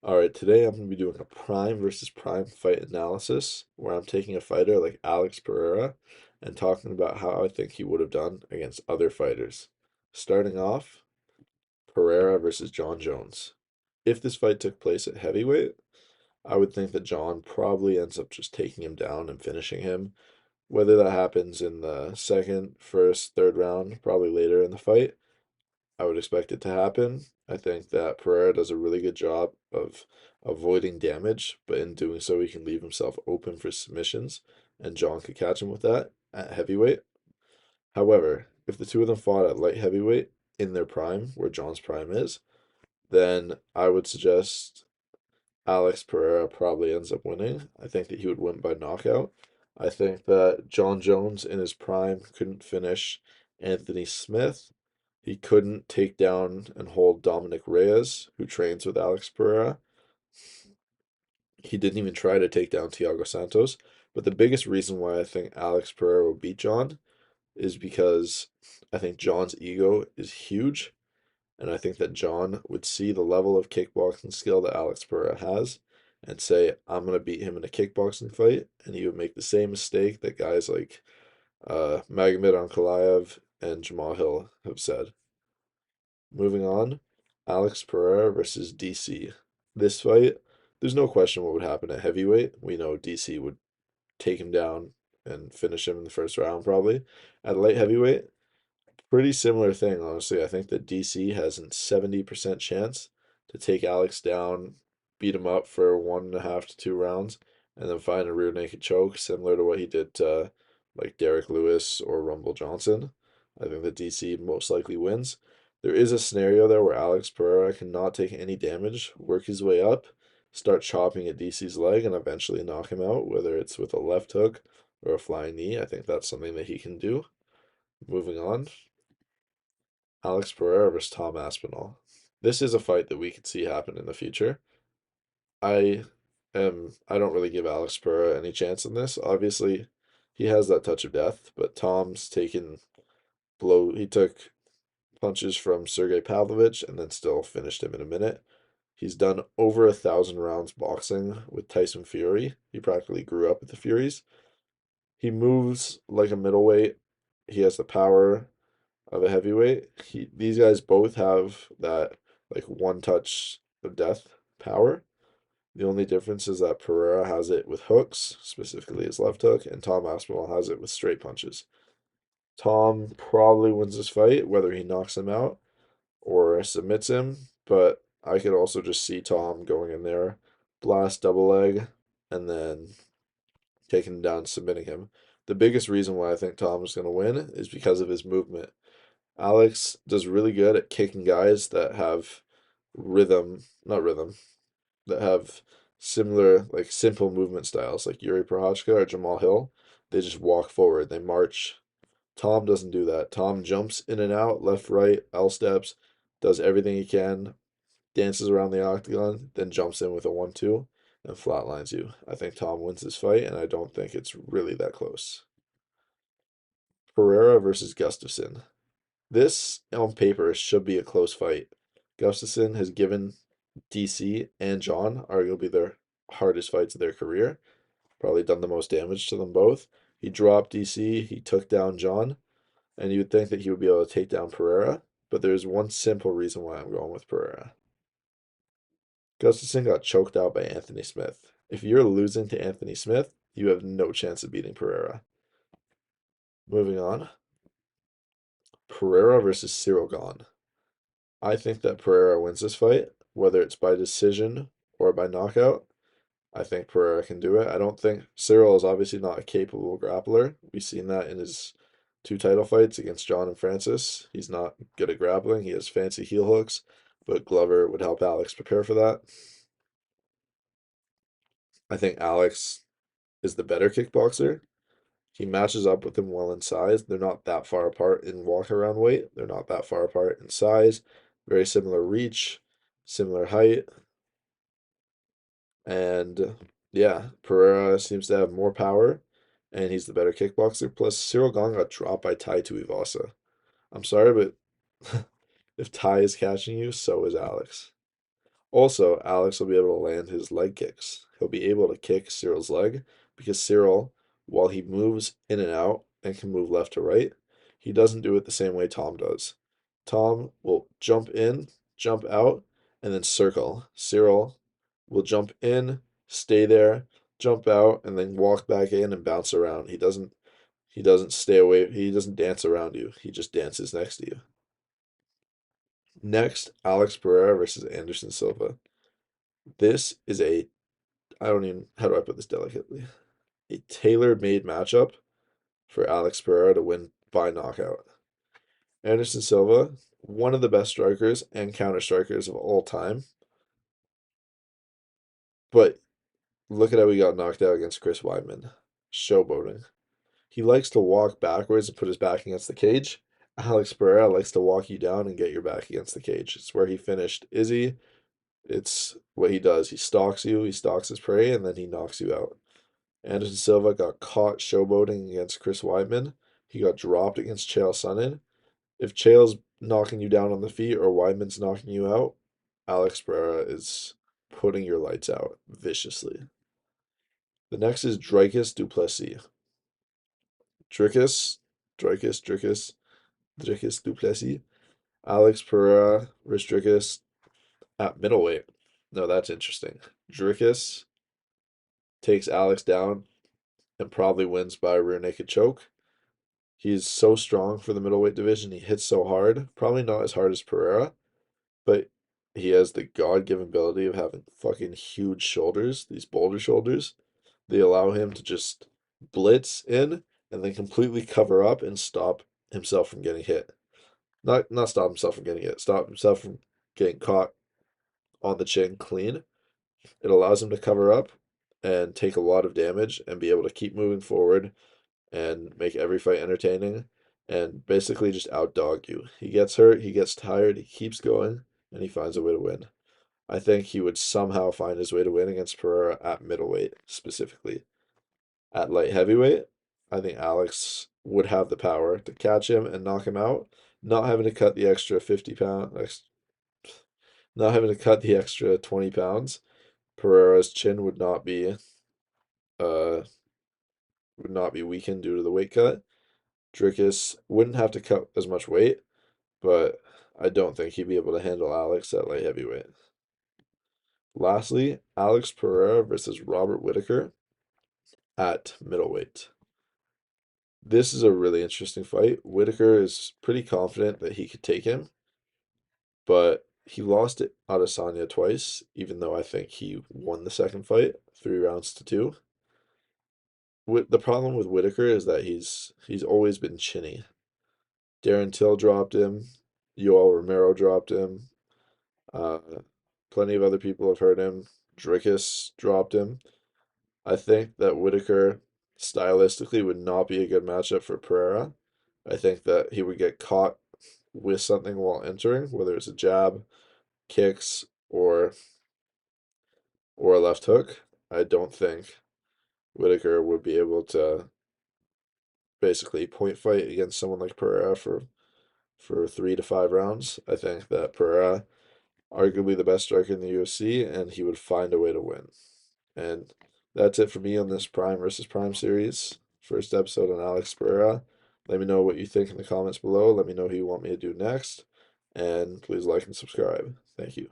All right, today I'm going to be doing a prime versus prime fight analysis where I'm taking a fighter like Alex Pereira and talking about how I think he would have done against other fighters. Starting off, Pereira versus John Jones. If this fight took place at heavyweight, I would think that John probably ends up just taking him down and finishing him. Whether that happens in the second, first, third round, probably later in the fight, I would expect it to happen. I think that Pereira does a really good job of avoiding damage, but in doing so, he can leave himself open for submissions, and John could catch him with that at heavyweight. However, if the two of them fought at light heavyweight in their prime, where John's prime is, then I would suggest Alex Pereira probably ends up winning. I think that he would win by knockout. I think that John Jones in his prime couldn't finish Anthony Smith. He couldn't take down and hold Dominic Reyes, who trains with Alex Pereira. He didn't even try to take down Thiago Santos. But the biggest reason why I think Alex Pereira will beat John is because I think John's ego is huge. And I think that John would see the level of kickboxing skill that Alex Pereira has and say, I'm going to beat him in a kickboxing fight. And he would make the same mistake that guys like Magomed Ankalaev and Jamal Hill have said. Moving on, Alex Pereira versus DC. This fight, there's no question what would happen at heavyweight. We know DC would take him down and finish him in the first round, probably. At light heavyweight, pretty similar thing, honestly. I think that DC has a 70% chance to take Alex down, beat him up for 1.5 to 2 rounds, and then find a rear naked choke, similar to what he did to like Derek Lewis or Rumble Johnson. I think that DC most likely wins. There is a scenario there where Alex Pereira cannot take any damage, work his way up, start chopping at DC's leg, and eventually knock him out, whether it's with a left hook or a flying knee. I think that's something that he can do. Moving on, Alex Pereira versus Tom Aspinall. This is a fight that we could see happen in the future. I I don't really give Alex Pereira any chance in this. Obviously, he has that touch of death, but Tom's taken he took punches from Sergey Pavlovich and then still finished him in a minute. He's done over 1,000 rounds boxing with Tyson Fury. He practically grew up with the Furies. He moves like a middleweight. He has the power of a heavyweight. These guys both have that like one touch of death power. The only difference is that Pereira has it with hooks, specifically his left hook, and Tom Aspinall has it with straight punches. Tom probably wins this fight, whether he knocks him out or submits him, but I could also just see Tom going in there, blast double leg, and then taking him down, submitting him. The biggest reason why I think Tom is going to win is because of his movement. Alex does really good at kicking guys that have not rhythm, that have similar, like simple movement styles, like Yuri Prochazka or Jamal Hill. They just walk forward, they march. Tom doesn't do that. Tom jumps in and out, left, right, L steps, does everything he can, dances around the octagon, then jumps in with a 1-2 and flatlines you. I think Tom wins this fight, and I don't think it's really that close. Pereira versus Gustafsson. This, on paper, should be a close fight. Gustafsson has given DC and John arguably their hardest fights of their career, probably done the most damage to them both. He dropped DC, he took down John, and you would think that he would be able to take down Pereira, but there's one simple reason why I'm going with Pereira. Gustafsson got choked out by Anthony Smith. If you're losing to Anthony Smith, you have no chance of beating Pereira. Moving on, Pereira versus Ciryl Gane. I think that Pereira wins this fight, whether it's by decision or by knockout. I think Pereira can do it. I don't think Ciryl is obviously not a capable grappler. We've seen that in his two title fights against John and Francis. He's not good at grappling. He has fancy heel hooks, but Glover would help Alex prepare for that. I think Alex is the better kickboxer. He matches up with him well in size. They're not that far apart in walk around weight. They're not that far apart in size. Very similar reach, similar height. And yeah, Pereira seems to have more power, and he's the better kickboxer. Plus, Ciryl Gane got dropped by Tai Tuivasa. I'm sorry, but if Tai is catching you, so is Alex. Also, Alex will be able to land his leg kicks. He'll be able to kick Cyryl's leg because Ciryl, while he moves in and out and can move left to right, he doesn't do it the same way Tom does. Tom will jump in, jump out, and then circle. Ciryl will jump in, stay there, jump out, and then walk back in and bounce around. He doesn't stay away, he doesn't dance around you. He just dances next to you. Next, Alex Pereira versus Anderson Silva. This is I don't even, how do I put this delicately? A tailor-made matchup for Alex Pereira to win by knockout. Anderson Silva, one of the best strikers and counter strikers of all time, but look at how he got knocked out against Chris Weidman. Showboating. He likes to walk backwards and put his back against the cage. Alex Pereira likes to walk you down and get your back against the cage. It's where he finished Izzy. It's what he does. He stalks you, he stalks his prey, and then he knocks you out. Anderson Silva got caught showboating against Chris Weidman. He got dropped against Chael Sonnen. If Chael's knocking you down on the feet or Weidman's knocking you out, Alex Pereira is putting your lights out viciously. The next is Dricus du Plessis. Dricus, Dricus du Plessis. Alex Pereira versus Dricus at middleweight. No, that's interesting. Dricus takes Alex down and probably wins by a rear naked choke. He's so strong for the middleweight division. He hits so hard. Probably not as hard as Pereira, but he has the God-given ability of having fucking huge shoulders, these boulder shoulders. They allow him to just blitz in and then completely cover up and stop himself from getting hit. Not stop himself from getting hit, stop himself from getting caught on the chin clean. It allows him to cover up and take a lot of damage and be able to keep moving forward and make every fight entertaining and basically just outdog you. He gets hurt, he gets tired, he keeps going, and he finds a way to win. I think he would somehow find his way to win against Pereira at middleweight specifically. At light heavyweight, I think Alex would have the power to catch him and knock him out, not having to cut the extra 50 pound, not having to cut the extra 20 pounds. Pereira's chin uh would not be weakened due to the weight cut. Dricus wouldn't have to cut as much weight, but I don't think he'd be able to handle Alex at light heavyweight. Lastly, Alex Pereira versus Robert Whittaker at middleweight. This is a really interesting fight. Whittaker is pretty confident that he could take him, but he lost it Adesanya twice, even though I think he won the second fight, 3 rounds to 2. The problem with Whittaker is that he's always been chinny. Darren Till dropped him, Yoel Romero dropped him, uh, plenty of other people have hurt him. Dricus dropped him. I think that Whittaker stylistically would not be a good matchup for Pereira. I think that he would get caught with something while entering, whether it's a jab, kicks, or a left hook. I don't think Whittaker would be able to basically point fight against someone like Pereira for 3 to 5 rounds. I think that Pereira, arguably the best striker in the UFC, and he would find a way to win. And that's it for me on this Prime versus Prime series. First episode on Alex Pereira. Let me know what you think in the comments below. Let me know who you want me to do next. And please like and subscribe. Thank you.